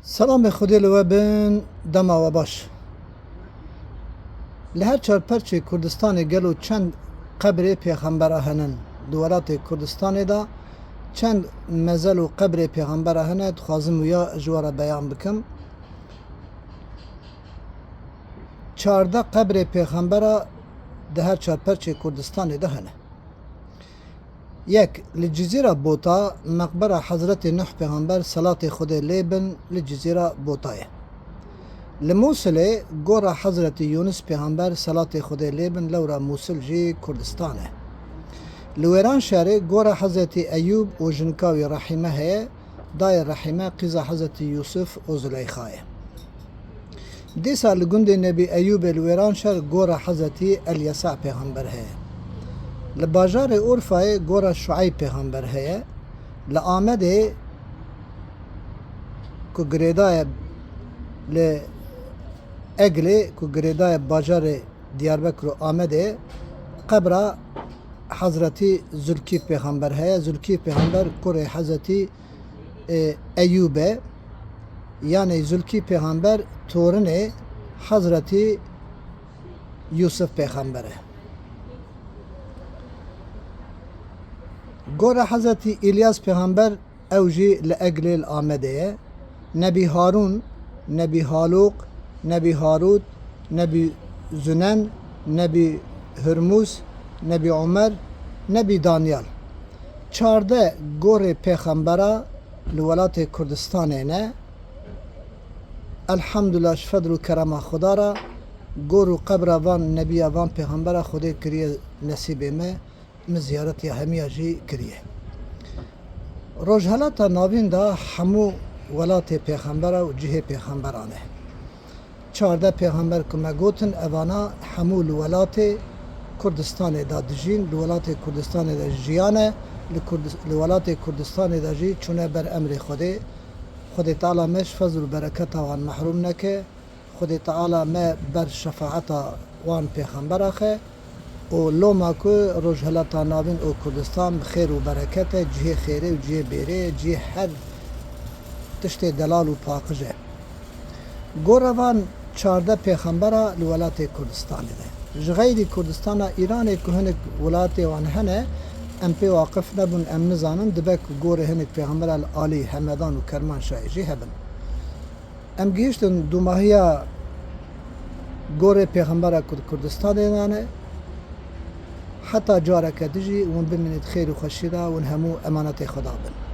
سلام خودی لو بن دما و باش لهر چار پرچه کردستان گلو چند قبر پیغمبر هنن دولت کردستان دا چند مزل و قبر پیغمبر هنن خوازم یا جوار بیان بکم 14 قبر پیغمبر ده هر چار پرچه کردستان ده هنه یک لجزیره بوتا مقبره حضرت نوح پیغمبر صلات خود لیبن لجزیره بوتایه لموصل گورا حضرت یونس پیغمبر صلات خود لیبن لورا موصل جی کردستانه لویران شهر گورا حضرت ایوب و جنکاوی رحمه هی دای رحمه قیزا حضرت یوسف و زلیخاه دیسا لگند نبی ایوب لویران شهر گورا حضرت الیسع پیغمبر هی لباجار اورفای گورا شعیب پیغمبر هی لآمده کو گریدای ل اگلی کو گریدای باجار دیاربکر آمده قبر حضرتی زلکی پیغمبر هی زلکی پیغمبر کور حضرتی ایوبه یعنی زلکی پیغمبر تورن حضرتی یوسف پیغمبره گور حضرت الیاس پیغمبر اوجی لأگل آمده نبی هارون نبی هالوق نبی هاروت نبی زنن نبی هرموز نبی عمر نبی دانیال 14 گور پیغمبره لولات کردستانه نه الحمدلله شفدر و کرم خدا را گور و قبر وان نبی وان پیغمبره خدا کریه نصیب ما زیارت یا همیه جی کریه روجهلات ناوین دا همو ولات پیغمبره و جه پیغمبرانه 14 پیغمبر کما گوتن اوانا همو لولات کردستان دا دجین لولات کردستان دا جیانه لولات کردستان دا جی چونه بر امر خود تعالی مش فضل و برکت وان محروم نکه خود تعالی ما بر شفاعت وان پیغمبر خه و لوما کو روجهلتا ناوین او کردستان خیر و برکت جه خیره و جه بیره جه هر تشت دلال و پاکجه گوروان 14 پیغمبر لولات کردستان ده جغیری کردستان ایران که هنک ولات وان هنه ام پی واقف نبون ام نزانن دبک گور هنک پیغمبر العالی همدان و کرمان شایجی هبن ام گیشتن دو ماهیا گور پیغمبر کردستان دانه حتى جارك دجي ون بمنت خير وخشيرة ون همو أمانة خدا بن